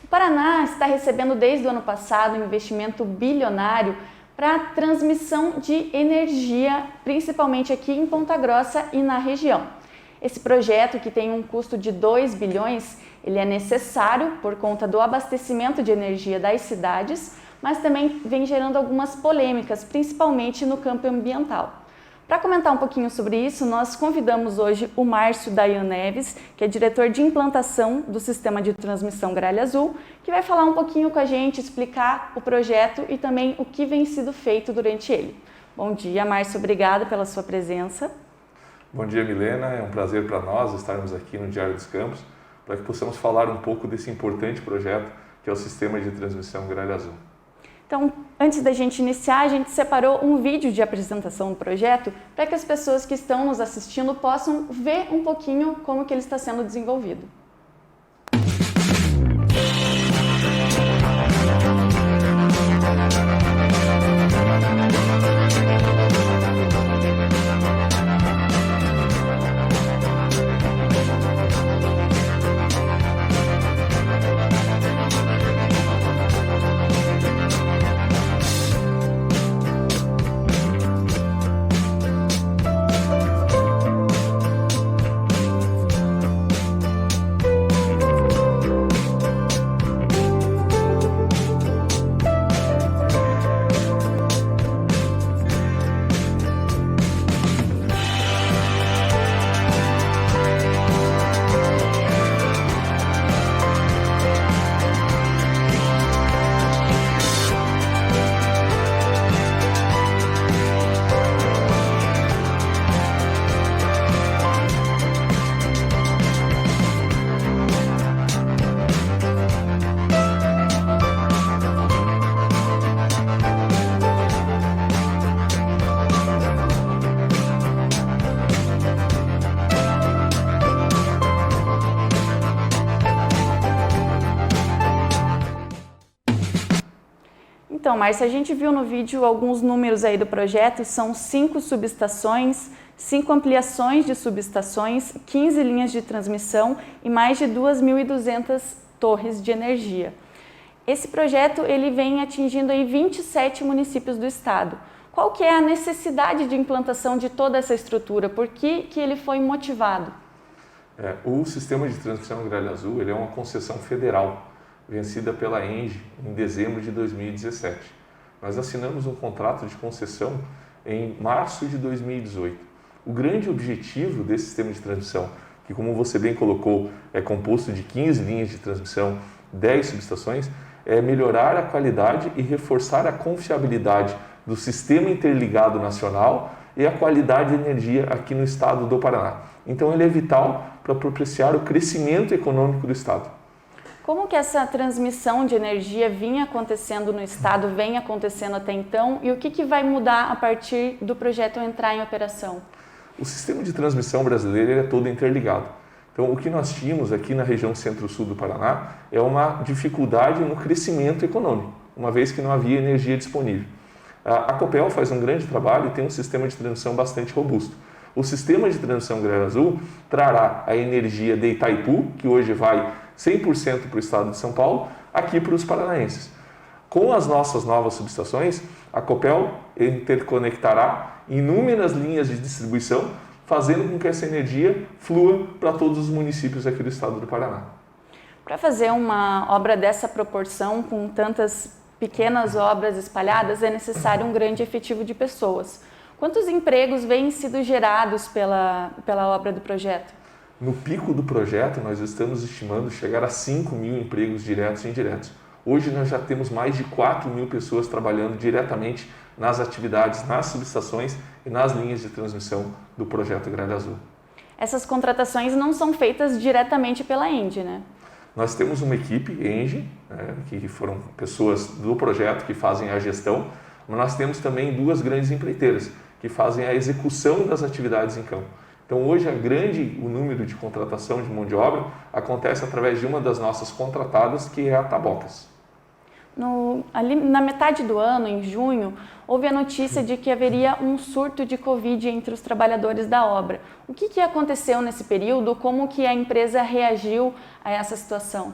O Paraná está recebendo desde o ano passado um investimento bilionário para a transmissão de energia, principalmente aqui em Ponta Grossa e na região. Esse projeto, que tem um custo de 2 bilhões, ele é necessário por conta do abastecimento de energia das cidades, mas também vem gerando algumas polêmicas, principalmente no campo ambiental. Para comentar um pouquinho sobre isso, nós convidamos hoje o Márcio Dayan Neves, que é diretor de implantação do Sistema de Transmissão Gralha Azul, que vai falar um pouquinho com a gente, explicar o projeto e também o que vem sido feito durante ele. Bom dia, Márcio, obrigada pela sua presença. Bom dia, Milena, é um prazer para nós estarmos aqui no Diário dos Campos, para que possamos falar um pouco desse importante projeto que é o Sistema de Transmissão Gralha Azul. Então, antes da gente iniciar, a gente separou um vídeo de apresentação do projeto para que as pessoas que estão nos assistindo possam ver um pouquinho como que ele está sendo desenvolvido. Então, Márcia, a gente viu no vídeo alguns números aí do projeto, são 5 subestações, 5 ampliações de subestações, 15 linhas de transmissão e mais de 2.200 torres de energia. Esse projeto ele vem atingindo aí 27 municípios do estado. Qual que é a necessidade de implantação de toda essa estrutura? Por que ele foi motivado? O Sistema de Transmissão Gralha Azul ele é uma concessão federal, vencida pela ENGIE em dezembro de 2017. Nós assinamos um contrato de concessão em março de 2018. O grande objetivo desse sistema de transmissão, que como você bem colocou, é composto de 15 linhas de transmissão, 10 subestações, é melhorar a qualidade e reforçar a confiabilidade do sistema interligado nacional e a qualidade de energia aqui no estado do Paraná. Então ele é vital para propiciar o crescimento econômico do estado. Como que essa transmissão de energia vinha acontecendo no estado, vem acontecendo até então, e o que vai mudar a partir do projeto entrar em operação? O sistema de transmissão brasileiro é todo interligado. Então, o que nós tínhamos aqui na região centro-sul do Paraná é uma dificuldade no crescimento econômico, uma vez que não havia energia disponível. A Copel faz um grande trabalho e tem um sistema de transmissão bastante robusto. O sistema de transmissão Gralha Azul trará a energia de Itaipu, que hoje vai 100% para o estado de São Paulo, aqui para os paranaenses. Com as nossas novas subestações, a Copel interconectará inúmeras linhas de distribuição, fazendo com que essa energia flua para todos os municípios aqui do estado do Paraná. Para fazer uma obra dessa proporção, com tantas pequenas obras espalhadas, é necessário um grande efetivo de pessoas. Quantos empregos vêm sido gerados pela obra do projeto? No pico do projeto, nós estamos estimando chegar a 5.000 empregos diretos e indiretos. Hoje nós já temos mais de 4.000 pessoas trabalhando diretamente nas atividades, nas subestações e nas linhas de transmissão do projeto Gralha Azul. Essas contratações não são feitas diretamente pela ENGIE, né? Nós temos uma equipe ENGIE, que foram pessoas do projeto que fazem a gestão, mas nós temos também 2 grandes empreiteiras que fazem a execução das atividades em campo. Então hoje o número de contratação de mão de obra acontece através de uma das nossas contratadas, que é a Tabocas. Ali na metade do ano, em junho, houve a notícia de que haveria um surto de Covid entre os trabalhadores da obra. O que aconteceu nesse período? Como que a empresa reagiu a essa situação?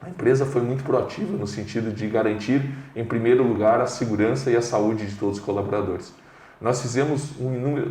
A empresa foi muito proativa no sentido de garantir, em primeiro lugar, a segurança e a saúde de todos os colaboradores. Nós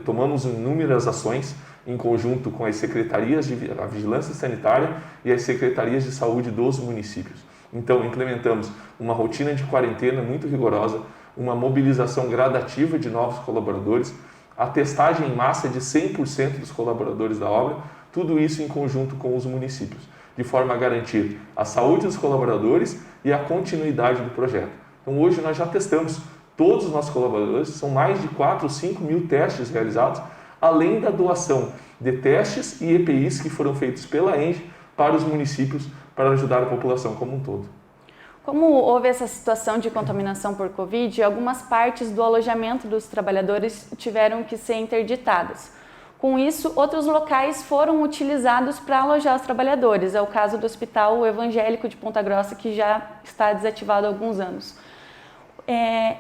tomamos inúmeras ações em conjunto com as secretarias de vigilância sanitária e as secretarias de saúde dos municípios. Então, implementamos uma rotina de quarentena muito rigorosa, uma mobilização gradativa de novos colaboradores, a testagem em massa de 100% dos colaboradores da obra, tudo isso em conjunto com os municípios, de forma a garantir a saúde dos colaboradores e a continuidade do projeto. Então, hoje nós já testamos todos os nossos colaboradores, são mais de 4 ou 5 mil testes realizados, além da doação de testes e EPIs que foram feitos pela ENGIE para os municípios, para ajudar a população como um todo. Como houve essa situação de contaminação por Covid, algumas partes do alojamento dos trabalhadores tiveram que ser interditadas. Com isso, outros locais foram utilizados para alojar os trabalhadores. É o caso do Hospital Evangélico de Ponta Grossa, que já está desativado há alguns anos.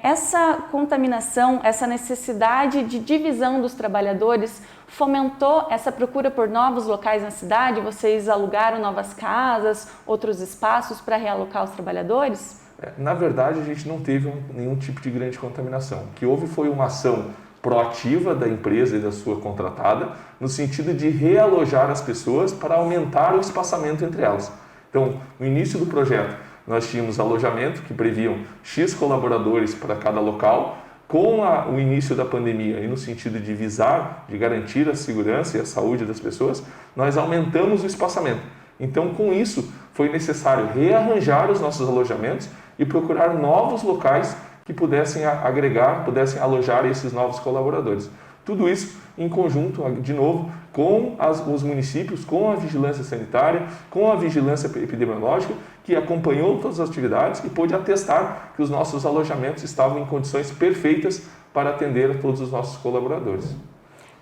Essa contaminação, essa necessidade de divisão dos trabalhadores fomentou essa procura por novos locais na cidade? Vocês alugaram novas casas, outros espaços para realocar os trabalhadores? Na verdade, a gente não teve nenhum tipo de grande contaminação. O que houve foi uma ação proativa da empresa e da sua contratada, no sentido de realojar as pessoas para aumentar o espaçamento entre elas. Então, no início do projeto, nós tínhamos alojamento que previam X colaboradores para cada local. Com o início da pandemia e no sentido de visar, de garantir a segurança e a saúde das pessoas, nós aumentamos o espaçamento. Então, com isso, foi necessário rearranjar os nossos alojamentos e procurar novos locais que pudessem agregar, pudessem alojar esses novos colaboradores. Tudo isso em conjunto, de novo, com os municípios, com a vigilância sanitária, com a vigilância epidemiológica, que acompanhou todas as atividades e pôde atestar que os nossos alojamentos estavam em condições perfeitas para atender a todos os nossos colaboradores.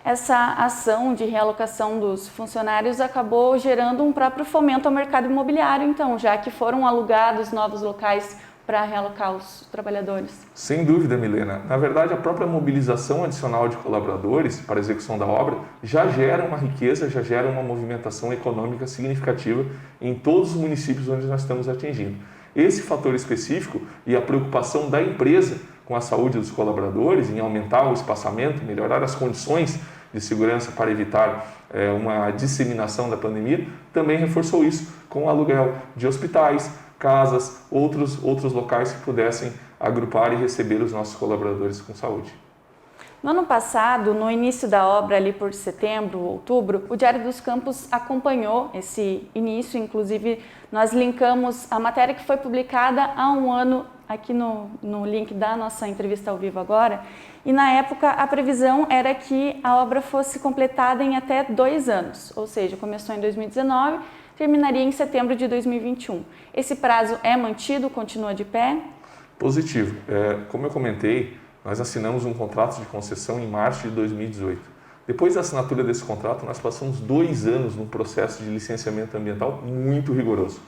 Essa ação de realocação dos funcionários acabou gerando um próprio fomento ao mercado imobiliário, então, já que foram alugados novos locais para realocar os trabalhadores. Sem dúvida, Milena. Na verdade, a própria mobilização adicional de colaboradores para a execução da obra já gera uma riqueza, já gera uma movimentação econômica significativa em todos os municípios onde nós estamos atingindo. Esse fator específico e a preocupação da empresa com a saúde dos colaboradores, em aumentar o espaçamento, melhorar as condições de segurança para evitar uma disseminação da pandemia, também reforçou isso com o aluguel de hospitais, casas, outros locais que pudessem agrupar e receber os nossos colaboradores com saúde. No ano passado, no início da obra, ali por setembro, outubro, o Diário dos Campos acompanhou esse início, inclusive nós linkamos a matéria que foi publicada há um ano aqui no link da nossa entrevista ao vivo agora, e na época a previsão era que a obra fosse completada em até 2 anos, ou seja, começou em 2019, terminaria em setembro de 2021. Esse prazo é mantido, continua de pé? Positivo. Como eu comentei, nós assinamos um contrato de concessão em março de 2018. Depois da assinatura desse contrato, nós passamos 2 anos num processo de licenciamento ambiental muito rigoroso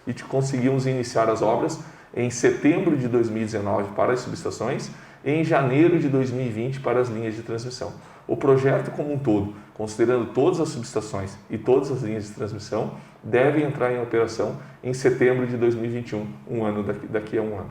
e conseguimos iniciar as obras em setembro de 2019 para as subestações e em janeiro de 2020 para as linhas de transmissão. O projeto como um todo, considerando todas as subestações e todas as linhas de transmissão, deve entrar em operação em setembro de 2021, daqui a um ano.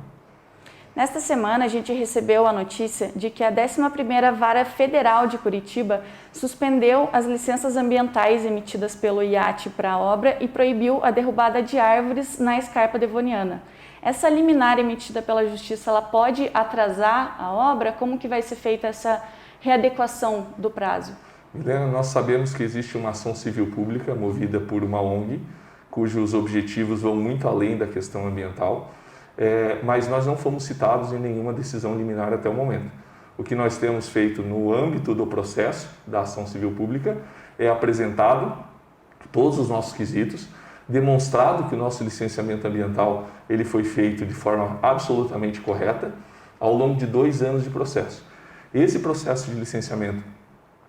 Nesta semana, a gente recebeu a notícia de que a 11ª Vara Federal de Curitiba suspendeu as licenças ambientais emitidas pelo IAT para a obra e proibiu a derrubada de árvores na escarpa devoniana. Essa liminar emitida pela Justiça, ela pode atrasar a obra? Como que vai ser feita essa readequação do prazo? Milena, nós sabemos que existe uma ação civil pública movida por uma ONG, cujos objetivos vão muito além da questão ambiental, mas nós não fomos citados em nenhuma decisão liminar até o momento. O que nós temos feito no âmbito do processo da ação civil pública é apresentado todos os nossos quesitos, demonstrado que o nosso licenciamento ambiental ele foi feito de forma absolutamente correta ao longo de 2 anos de processo. Esse processo de licenciamento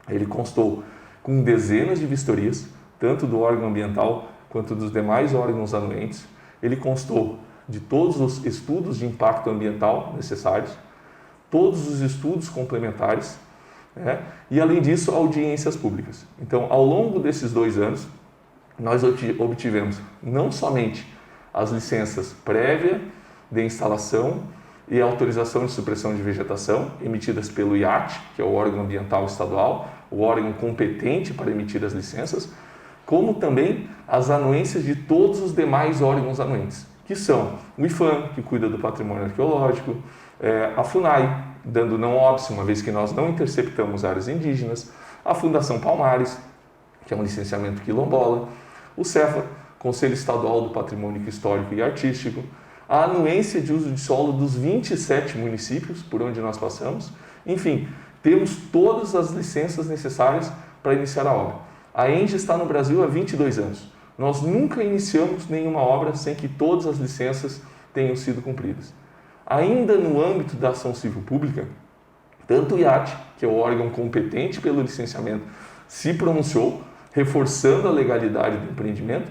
ele constou com dezenas de vistorias, tanto do órgão ambiental quanto dos demais órgãos anuentes. Ele constou de todos os estudos de impacto ambiental necessários, todos os estudos complementares, né? E, além disso, audiências públicas. Então, ao longo desses 2 anos, nós obtivemos não somente as licenças prévia de instalação e autorização de supressão de vegetação emitidas pelo IAT, que é o órgão ambiental estadual, o órgão competente para emitir as licenças, como também as anuências de todos os demais órgãos anuentes, que são o IPHAN, que cuida do patrimônio arqueológico, a FUNAI, dando não óbice, uma vez que nós não interceptamos áreas indígenas, a Fundação Palmares, que é um licenciamento quilombola, o CEFA, Conselho Estadual do Patrimônio Histórico e Artístico, a anuência de uso de solo dos 27 municípios por onde nós passamos. Enfim, temos todas as licenças necessárias para iniciar a obra. A ENGIE está no Brasil há 22 anos. Nós nunca iniciamos nenhuma obra sem que todas as licenças tenham sido cumpridas. Ainda no âmbito da ação civil pública, tanto o IAT, que é o órgão competente pelo licenciamento, se pronunciou, reforçando a legalidade do empreendimento,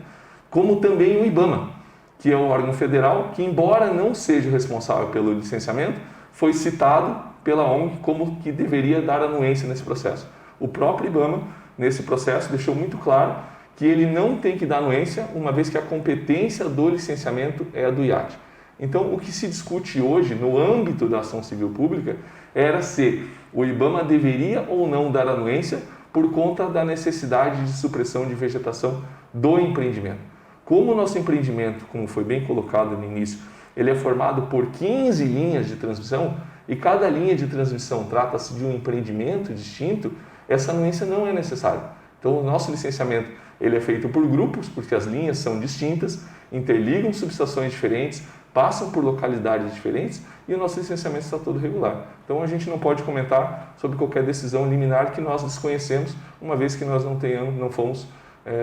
como também o IBAMA, que é o órgão federal que, embora não seja responsável pelo licenciamento, foi citado pela ONG como que deveria dar anuência nesse processo. O próprio IBAMA, nesse processo, deixou muito claro que ele não tem que dar anuência, uma vez que a competência do licenciamento é a do IAT. Então, o que se discute hoje, no âmbito da ação civil pública, era se o IBAMA deveria ou não dar anuência por conta da necessidade de supressão de vegetação do empreendimento. Como o nosso empreendimento, como foi bem colocado no início, ele é formado por 15 linhas de transmissão e cada linha de transmissão trata-se de um empreendimento distinto, essa anuência não é necessária. Então, o nosso licenciamento ele é feito por grupos, porque as linhas são distintas, interligam subestações diferentes, passam por localidades diferentes e o nosso licenciamento está todo regular. Então, a gente não pode comentar sobre qualquer decisão liminar que nós desconhecemos, uma vez que nós não fomos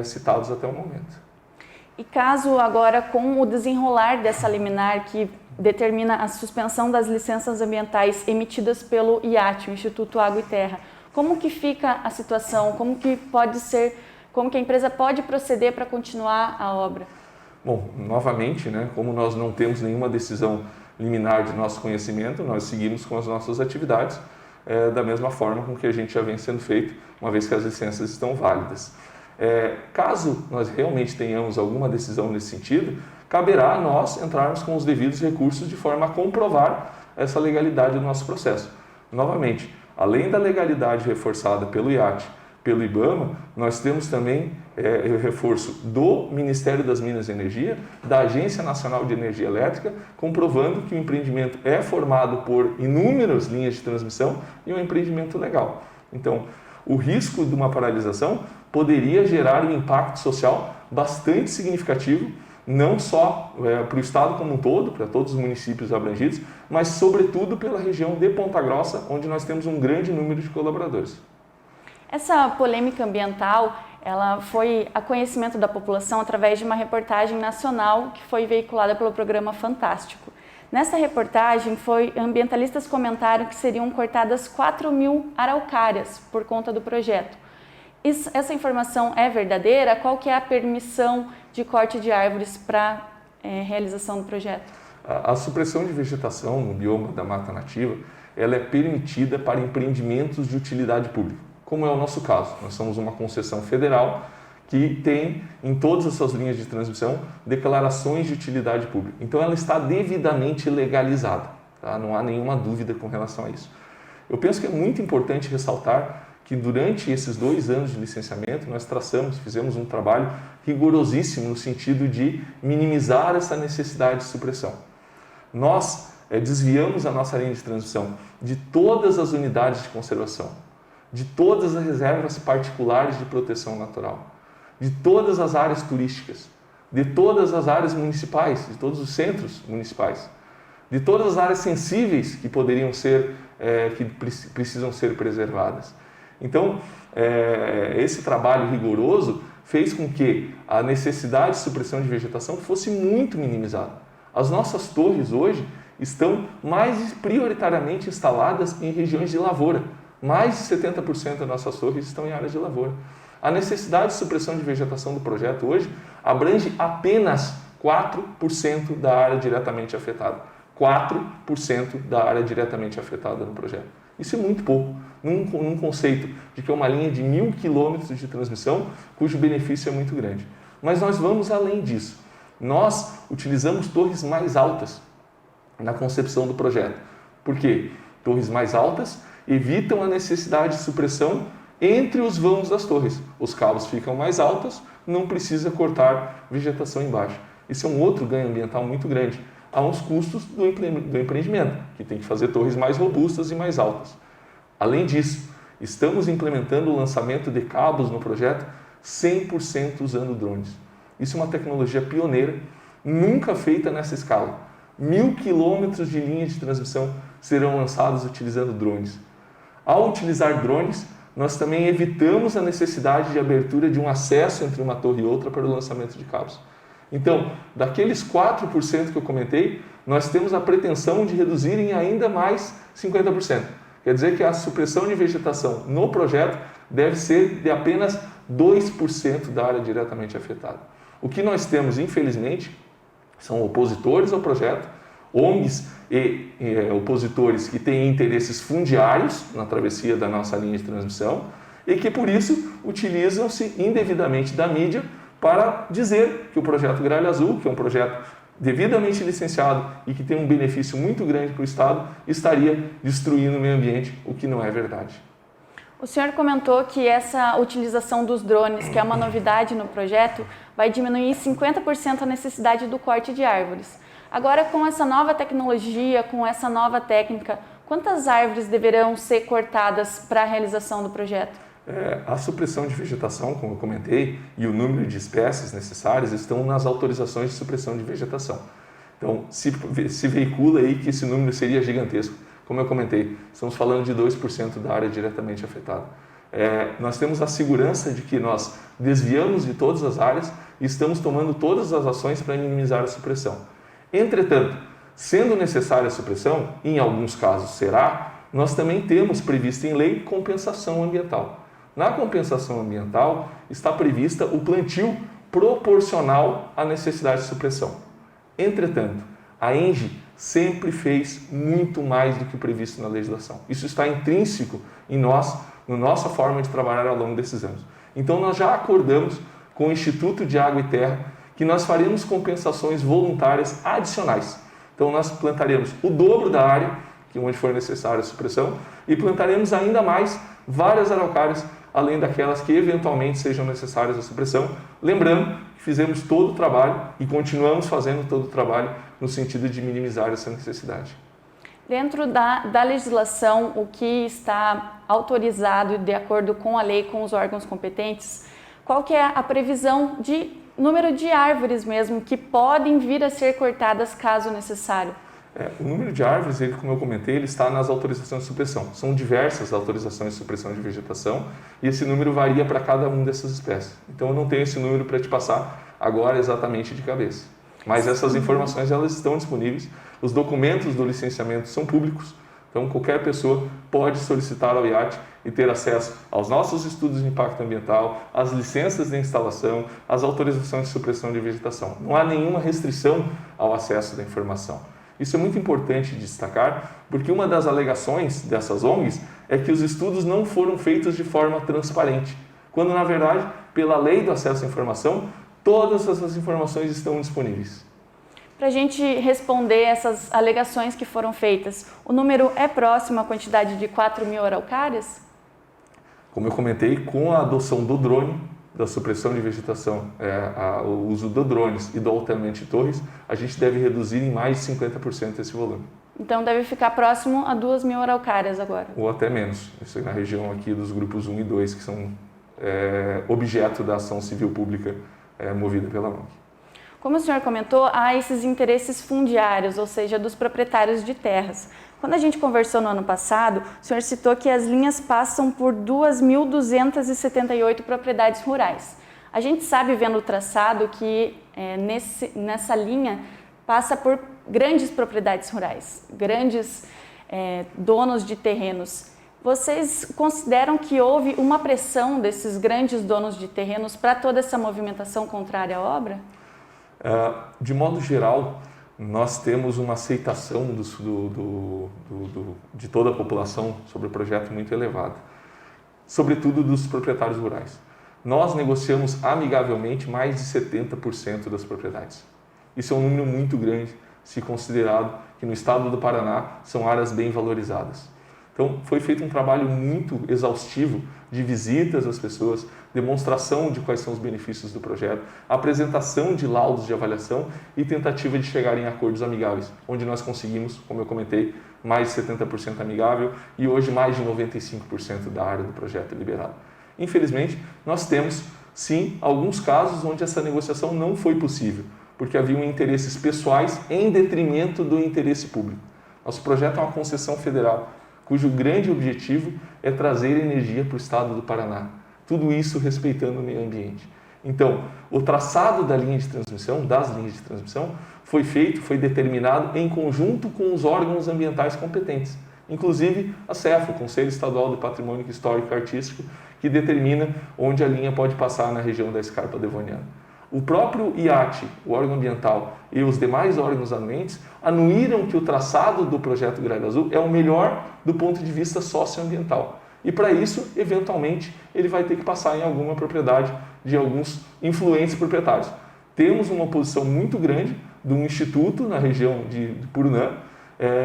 citados até o momento. E caso agora, com o desenrolar dessa liminar que determina a suspensão das licenças ambientais emitidas pelo IAT, o Instituto Água e Terra, como que fica a situação? Como que a empresa pode proceder para continuar a obra? Bom, novamente, como nós não temos nenhuma decisão liminar de nosso conhecimento, nós seguimos com as nossas atividades da mesma forma com que a gente já vem sendo feito, uma vez que as licenças estão válidas. Caso nós realmente tenhamos alguma decisão nesse sentido, caberá a nós entrarmos com os devidos recursos de forma a comprovar essa legalidade do nosso processo. Novamente, além da legalidade reforçada pelo IAT, pelo IBAMA, nós temos também o reforço do Ministério das Minas e Energia, da Agência Nacional de Energia Elétrica, comprovando que o empreendimento é formado por inúmeras linhas de transmissão e um empreendimento legal. Então, o risco de uma paralisação poderia gerar um impacto social bastante significativo, não só para o estado como um todo, para todos os municípios abrangidos, mas sobretudo pela região de Ponta Grossa, onde nós temos um grande número de colaboradores. Essa polêmica ambiental, ela foi a conhecimento da população através de uma reportagem nacional que foi veiculada pelo programa Fantástico. Nessa reportagem, ambientalistas comentaram que seriam cortadas 4.000 araucárias por conta do projeto. Essa informação é verdadeira? Qual que é a permissão de corte de árvores para realização do projeto? A supressão de vegetação no bioma da mata nativa, ela é permitida para empreendimentos de utilidade pública, como é o nosso caso. Nós somos uma concessão federal que tem em todas as suas linhas de transmissão declarações de utilidade pública. Então ela está devidamente legalizada, tá? Não há nenhuma dúvida com relação a isso. Eu penso que é muito importante ressaltar que durante esses 2 anos de licenciamento nós fizemos um trabalho rigorosíssimo no sentido de minimizar essa necessidade de supressão. Nós desviamos a nossa linha de transmissão de todas as unidades de conservação, de todas as reservas particulares de proteção natural, de todas as áreas turísticas, de todas as áreas municipais, de todos os centros municipais, de todas as áreas sensíveis que poderiam ser, que precisam ser preservadas. Então, esse trabalho rigoroso fez com que a necessidade de supressão de vegetação fosse muito minimizada. As nossas torres hoje estão mais prioritariamente instaladas em regiões de lavoura. Mais de 70% das nossas torres estão em áreas de lavoura. A necessidade de supressão de vegetação do projeto hoje abrange apenas 4% da área diretamente afetada. 4% da área diretamente afetada no projeto. Isso é muito pouco, num conceito de que é uma linha de 1.000 quilômetros de transmissão, cujo benefício é muito grande. Mas nós vamos além disso. Nós utilizamos torres mais altas na concepção do projeto. Por quê? Torres mais altas evitam a necessidade de supressão entre os vãos das torres. Os cabos ficam mais altos, não precisa cortar vegetação embaixo. Isso é um outro ganho ambiental muito grande. Há uns custos do empreendimento, que tem que fazer torres mais robustas e mais altas. Além disso, estamos implementando o lançamento de cabos no projeto 100% usando drones. Isso é uma tecnologia pioneira, nunca feita nessa escala. 1.000 quilômetros de linha de transmissão serão lançados utilizando drones. Ao utilizar drones, nós também evitamos a necessidade de abertura de um acesso entre uma torre e outra para o lançamento de cabos. Então, daqueles 4% que eu comentei, nós temos a pretensão de reduzir em ainda mais 50%. Quer dizer que a supressão de vegetação no projeto deve ser de apenas 2% da área diretamente afetada. O que nós temos, infelizmente, são opositores ao projeto, ONGs e opositores que têm interesses fundiários na travessia da nossa linha de transmissão e que, por isso, utilizam-se indevidamente da mídia para dizer que o projeto Gralha Azul, que é um projeto devidamente licenciado e que tem um benefício muito grande para o Estado, estaria destruindo o meio ambiente, o que não é verdade. O senhor comentou que essa utilização dos drones, que é uma novidade no projeto, vai diminuir em 50% a necessidade do corte de árvores. Agora, com essa nova tecnologia, com essa nova técnica, quantas árvores deverão ser cortadas para a realização do projeto? A supressão de vegetação, como eu comentei, e o número de espécies necessárias estão nas autorizações de supressão de vegetação. Então, se veicula aí que esse número seria gigantesco. Como eu comentei, estamos falando de 2% da área diretamente afetada. Nós temos a segurança de que nós desviamos de todas as áreas e estamos tomando todas as ações para minimizar a supressão. Entretanto, sendo necessária a supressão, em alguns casos será, nós também temos previsto em lei compensação ambiental. Na compensação ambiental está prevista o plantio proporcional à necessidade de supressão. Entretanto, a ENGIE sempre fez muito mais do que o previsto na legislação. Isso está intrínseco em nós, na nossa forma de trabalhar ao longo desses anos. Então, nós já acordamos com o Instituto de Água e Terra que nós faremos compensações voluntárias adicionais. Então, nós plantaremos o dobro da área, onde for necessária a supressão, e plantaremos ainda mais várias araucárias, além daquelas que eventualmente sejam necessárias a supressão. Lembrando que fizemos todo o trabalho e continuamos fazendo todo o trabalho no sentido de minimizar essa necessidade. Dentro da legislação, o que está autorizado de acordo com a lei, com os órgãos competentes, qual que é a previsão de número de árvores mesmo que podem vir a ser cortadas caso necessário? O número de árvores, como eu comentei, ele está nas autorizações de supressão. São diversas autorizações de supressão de vegetação e esse número varia para cada uma dessas espécies. Então, eu não tenho esse número para te passar agora exatamente de cabeça. Mas essas informações elas estão disponíveis. Os documentos do licenciamento são públicos. Então, qualquer pessoa pode solicitar ao IAT e ter acesso aos nossos estudos de impacto ambiental, às licenças de instalação, às autorizações de supressão de vegetação. Não há nenhuma restrição ao acesso da informação. Isso é muito importante de destacar, porque uma das alegações dessas ONGs é que os estudos não foram feitos de forma transparente, quando, na verdade, pela lei do acesso à informação, todas essas informações estão disponíveis. Para a gente responder essas alegações que foram feitas, o número é próximo à quantidade de 4.000 araucárias? Como eu comentei, com a adoção do drone, da supressão de vegetação, o uso do drones e do alteamento de torres, a gente deve reduzir em mais de 50% esse volume. Então deve ficar próximo a 2.000 araucárias agora? Ou até menos. Isso é na região aqui dos grupos 1 e 2, que são objeto da ação civil pública movida pela ONG. Como o senhor comentou, há esses interesses fundiários, ou seja, dos proprietários de terras. Quando a gente conversou no ano passado, o senhor citou que as linhas passam por 2.278 propriedades rurais. A gente sabe, vendo o traçado, que nessa linha passa por grandes propriedades rurais, grandes donos de terrenos. Vocês consideram que houve uma pressão desses grandes donos de terrenos para toda essa movimentação contrária à obra? De modo geral, nós temos uma aceitação de toda a população sobre o projeto muito elevada, sobretudo dos proprietários rurais. Nós negociamos amigavelmente mais de 70% das propriedades. Isso é um número muito grande, se considerado que no estado do Paraná são áreas bem valorizadas. Então, foi feito um trabalho muito exaustivo de visitas às pessoas, demonstração de quais são os benefícios do projeto, apresentação de laudos de avaliação e tentativa de chegar em acordos amigáveis, onde nós conseguimos, como eu comentei, mais de 70% amigável e hoje mais de 95% da área do projeto liberado. Infelizmente, nós temos, sim, alguns casos onde essa negociação não foi possível, porque haviam interesses pessoais em detrimento do interesse público. Nosso projeto é uma concessão federal, cujo grande objetivo é trazer energia para o estado do Paraná. Tudo isso respeitando o meio ambiente. Então, o traçado das linhas de transmissão, foi feito, foi determinado em conjunto com os órgãos ambientais competentes, inclusive a CEFA, o Conselho Estadual do Patrimônio Histórico e Artístico, que determina onde a linha pode passar na região da Escarpa Devoniana. O próprio IAT, o órgão ambiental, e os demais órgãos anuentes anuíram que o traçado do projeto Gralha Azul é o melhor do ponto de vista socioambiental. E para isso, eventualmente, ele vai ter que passar em alguma propriedade de alguns influentes proprietários. Temos uma oposição muito grande de um instituto na região de Purunã.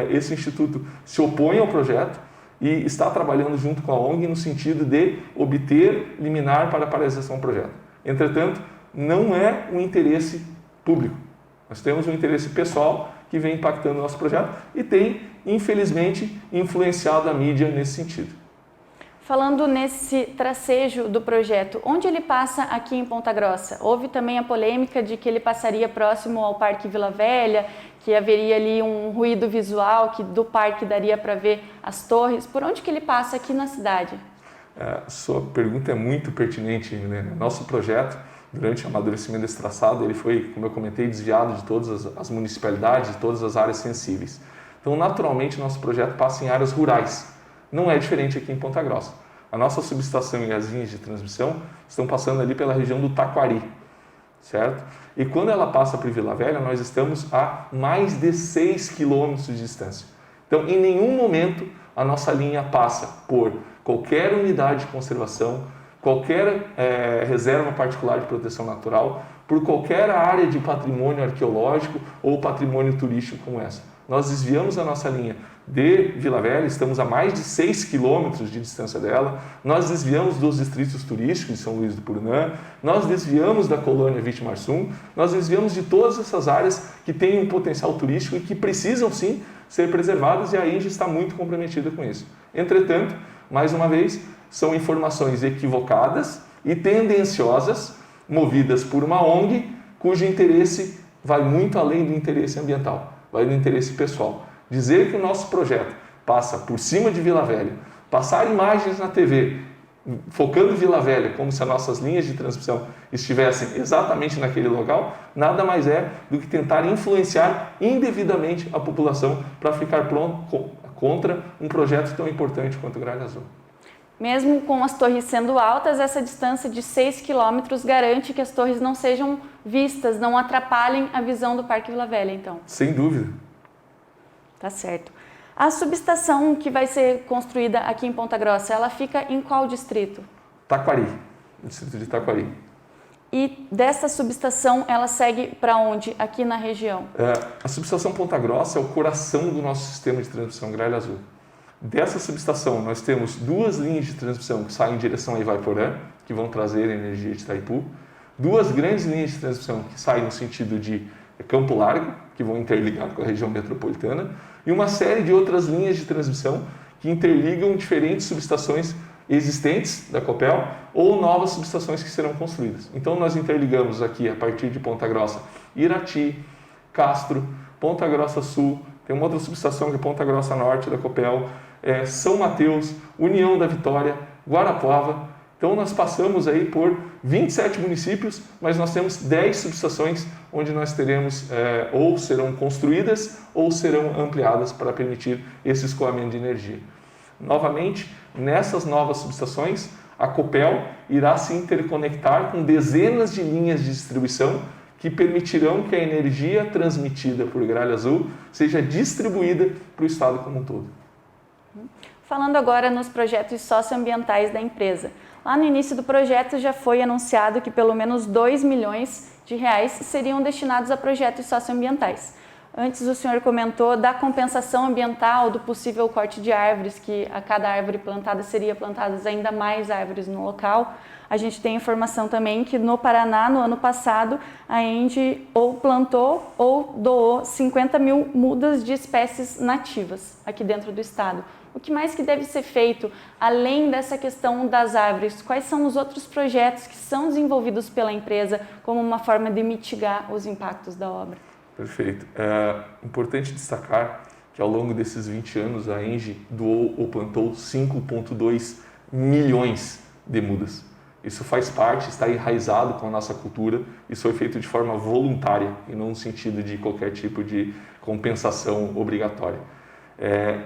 Esse instituto se opõe ao projeto e está trabalhando junto com a ONG no sentido de obter liminar para a paralisação do projeto. Entretanto, não é um interesse público. Nós temos um interesse pessoal que vem impactando o nosso projeto e tem, infelizmente, influenciado a mídia nesse sentido. Falando nesse tracejo do projeto, onde ele passa aqui em Ponta Grossa? Houve também a polêmica de que ele passaria próximo ao Parque Vila Velha, que haveria ali um ruído visual, que do parque daria para ver as torres. Por onde que ele passa aqui na cidade? Sua pergunta é muito pertinente, Helena. Nosso projeto, durante o amadurecimento desse traçado, ele foi, como eu comentei, desviado de todas as municipalidades, de todas as áreas sensíveis. Então, naturalmente, nosso projeto passa em áreas rurais. Não é diferente aqui em Ponta Grossa. A nossa subestação e as linhas de transmissão estão passando ali pela região do Taquari, certo? E quando ela passa para Vila Velha, nós estamos a mais de 6 quilômetros de distância. Então, em nenhum momento, a nossa linha passa por qualquer unidade de conservação, qualquer reserva particular de proteção natural, por qualquer área de patrimônio arqueológico ou patrimônio turístico como essa. Nós desviamos a nossa linha de Vila Velha, estamos a mais de 6 quilômetros de distância dela, nós desviamos dos distritos turísticos de São Luís do Purunã, nós desviamos da colônia Vitimarsum, nós desviamos de todas essas áreas que têm um potencial turístico e que precisam sim ser preservadas e a INGE está muito comprometida com isso. Entretanto, mais uma vez, são informações equivocadas e tendenciosas, movidas por uma ONG, cujo interesse vai muito além do interesse ambiental, vai do interesse pessoal. Dizer que o nosso projeto passa por cima de Vila Velha, passar imagens na TV, focando Vila Velha, como se as nossas linhas de transmissão estivessem exatamente naquele local, nada mais é do que tentar influenciar indevidamente a população para ficar contra um projeto tão importante quanto o Gralha Azul. Mesmo com as torres sendo altas, essa distância de 6 quilômetros garante que as torres não sejam vistas, não atrapalhem a visão do Parque Vila Velha, então? Sem dúvida. Tá certo. A subestação que vai ser construída aqui em Ponta Grossa, ela fica em qual distrito? Taquari, distrito de Taquari. E dessa subestação, ela segue para onde aqui na região? A subestação Ponta Grossa é o coração do nosso sistema de transmissão Gralha Azul. Dessa subestação, nós temos 2 linhas de transmissão que saem em direção a Ivaiporã, que vão trazer energia de Itaipu, 2 grandes linhas de transmissão que saem no sentido de Campo Largo, que vão interligar com a região metropolitana, e uma série de outras linhas de transmissão que interligam diferentes subestações existentes da Copel ou novas subestações que serão construídas. Então, nós interligamos aqui, a partir de Ponta Grossa, Irati, Castro, Ponta Grossa Sul, tem uma outra subestação que é Ponta Grossa Norte da Copel, São Mateus, União da Vitória, Guarapuava. Então, nós passamos aí por 27 municípios, mas nós temos 10 subestações onde nós teremos ou serão construídas ou serão ampliadas para permitir esse escoamento de energia. Novamente, nessas novas subestações, a Copel irá se interconectar com dezenas de linhas de distribuição que que permitirão que a energia transmitida por Gralha Azul seja distribuída para o estado como um todo. Falando agora nos projetos socioambientais da empresa. Lá no início do projeto já foi anunciado que pelo menos 2 milhões de reais seriam destinados a projetos socioambientais. Antes o senhor comentou da compensação ambiental, do possível corte de árvores, que a cada árvore plantada seria plantadas ainda mais árvores no local. A gente tem informação também que no Paraná, no ano passado, a ENGIE ou plantou ou doou 50 mil mudas de espécies nativas aqui dentro do estado. O que mais que deve ser feito, além dessa questão das árvores? Quais são os outros projetos que são desenvolvidos pela empresa como uma forma de mitigar os impactos da obra? Perfeito. É importante destacar que ao longo desses 20 anos a ENGIE doou ou plantou 5,2 milhões de mudas. Isso faz parte, está enraizado com a nossa cultura, isso foi feito de forma voluntária e não no sentido de qualquer tipo de compensação obrigatória.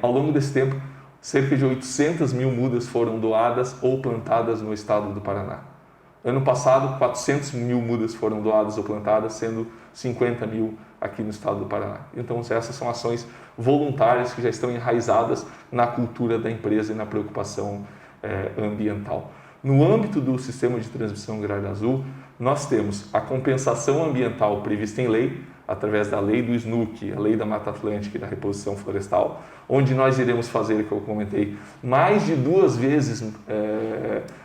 Ao longo desse tempo, cerca de 800 mil mudas foram doadas ou plantadas no estado do Paraná. Ano passado, 400 mil mudas foram doadas ou plantadas, sendo 50 mil aqui no estado do Paraná. Então, essas são ações voluntárias que já estão enraizadas na cultura da empresa e na preocupação ambiental. No âmbito do sistema de transmissão Gralha Azul, nós temos a compensação ambiental prevista em lei, através da lei do SNUC, a lei da Mata Atlântica e da reposição florestal, onde nós iremos fazer, que eu comentei, mais de 2 vezes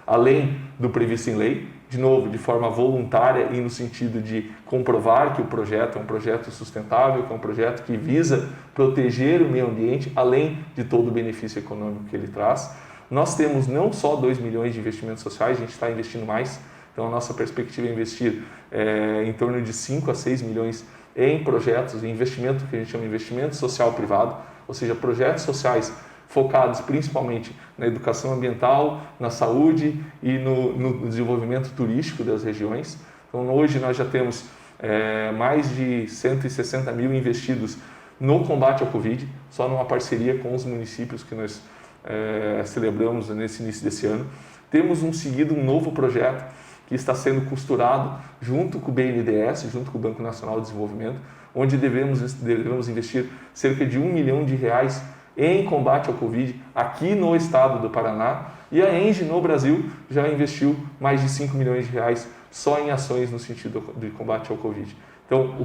além do previsto em lei, de novo, de forma voluntária e no sentido de comprovar que o projeto é um projeto sustentável, que é um projeto que visa proteger o meio ambiente, além de todo o benefício econômico que ele traz. Nós temos não só 2 milhões de investimentos sociais, a gente está investindo mais, então a nossa perspectiva é investir em torno de 5 a 6 milhões em projetos, em investimento, que a gente chama de investimento social privado, ou seja, projetos sociais focados principalmente na educação ambiental, na saúde e no desenvolvimento turístico das regiões. Então hoje nós já temos mais de 160 mil investidos no combate ao Covid, só numa parceria com os municípios que nós celebramos nesse início desse ano. Temos seguido um novo projeto que está sendo costurado junto com o BNDES, junto com o Banco Nacional de Desenvolvimento, onde devemos investir cerca de R$1 milhão em combate ao Covid aqui no estado do Paraná, e a ENGIE no Brasil já investiu mais de R$5 milhões só em ações no sentido de combate ao Covid. Então,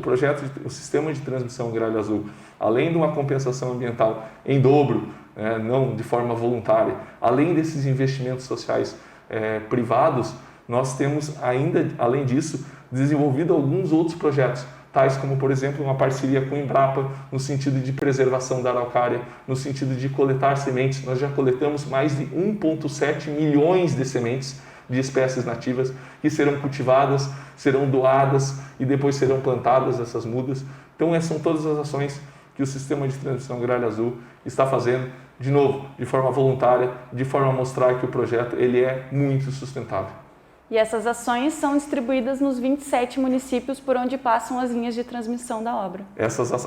o sistema de transmissão Gralha Azul, além de uma compensação ambiental em dobro, não de forma voluntária, além desses investimentos sociais privados, nós temos ainda, além disso, desenvolvido alguns outros projetos, tais como, por exemplo, uma parceria com o Embrapa, no sentido de preservação da araucária, no sentido de coletar sementes. Nós já coletamos mais de 1,7 milhões de sementes de espécies nativas que serão cultivadas, serão doadas e depois serão plantadas essas mudas. Então, essas são todas as ações que o sistema de transmissão Gralha Azul está fazendo, de novo, de forma voluntária, de forma a mostrar que o projeto ele é muito sustentável. E essas ações são distribuídas nos 27 municípios por onde passam as linhas de transmissão da obra.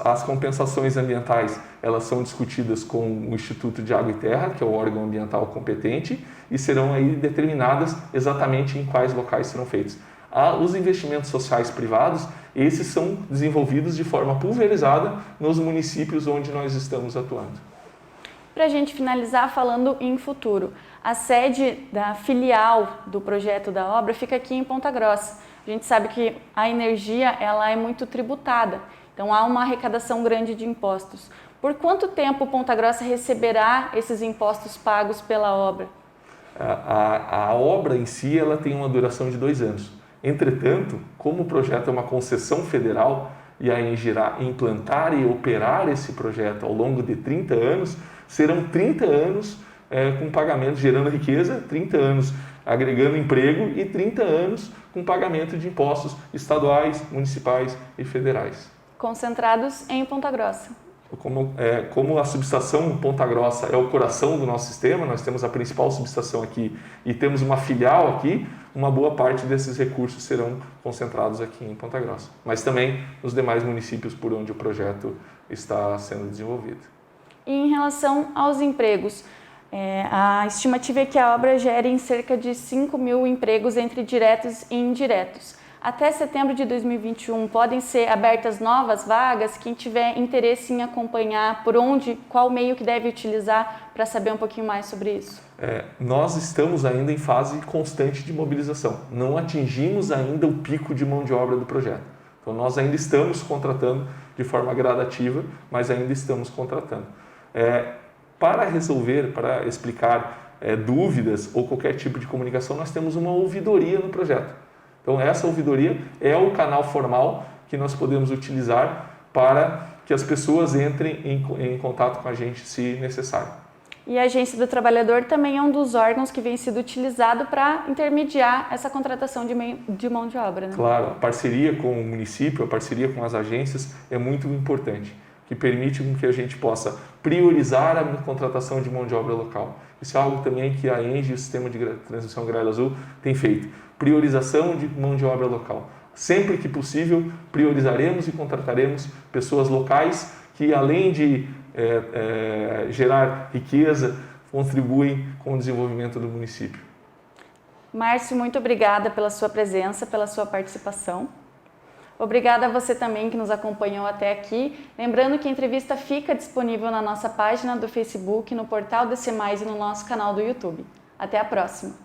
As compensações ambientais, elas são discutidas com o Instituto de Água e Terra, que é o órgão ambiental competente, e serão aí determinadas exatamente em quais locais serão feitos. Os investimentos sociais privados, esses são desenvolvidos de forma pulverizada nos municípios onde nós estamos atuando. Para a gente finalizar falando em futuro, a sede da filial do projeto da obra fica aqui em Ponta Grossa. A gente sabe que a energia ela é muito tributada, então há uma arrecadação grande de impostos. Por quanto tempo Ponta Grossa receberá esses impostos pagos pela obra? A obra em si ela tem uma duração de 2 anos. Entretanto, como o projeto é uma concessão federal e a ENGIE irá implantar e operar esse projeto ao longo de 30 anos, serão 30 anos com pagamento, gerando riqueza, 30 anos agregando emprego e 30 anos com pagamento de impostos estaduais, municipais e federais. Concentrados em Ponta Grossa. Como a subestação Ponta Grossa é o coração do nosso sistema, nós temos a principal subestação aqui e temos uma filial aqui, uma boa parte desses recursos serão concentrados aqui em Ponta Grossa, mas também nos demais municípios por onde o projeto está sendo desenvolvido. E em relação aos empregos, a estimativa é que a obra gere cerca de 5 mil empregos entre diretos e indiretos. Até setembro de 2021 podem ser abertas novas vagas. Quem tiver interesse em acompanhar por onde, qual meio que deve utilizar para saber um pouquinho mais sobre isso? Nós estamos ainda em fase constante de mobilização. Não atingimos ainda o pico de mão de obra do projeto. Então nós ainda estamos contratando de forma gradativa, mas ainda estamos contratando. Para resolver, para explicar dúvidas ou qualquer tipo de comunicação, nós temos uma ouvidoria no projeto. Então essa ouvidoria é o canal formal que nós podemos utilizar para que as pessoas entrem em contato com a gente se necessário. E a Agência do Trabalhador também é um dos órgãos que vem sido utilizado para intermediar essa contratação de mão de obra, né? Claro, a parceria com o município, a parceria com as agências é muito importante, que permite que a gente possa priorizar a contratação de mão de obra local. Isso é algo também que a ENGIE, o Sistema de Transmissão Gralha Azul, tem feito. Priorização de mão de obra local. Sempre que possível, priorizaremos e contrataremos pessoas locais que, além de gerar riqueza, contribuem com o desenvolvimento do município. Márcio, muito obrigada pela sua presença, pela sua participação. Obrigada a você também que nos acompanhou até aqui. Lembrando que a entrevista fica disponível na nossa página do Facebook, no portal DC+, e no nosso canal do YouTube. Até a próxima!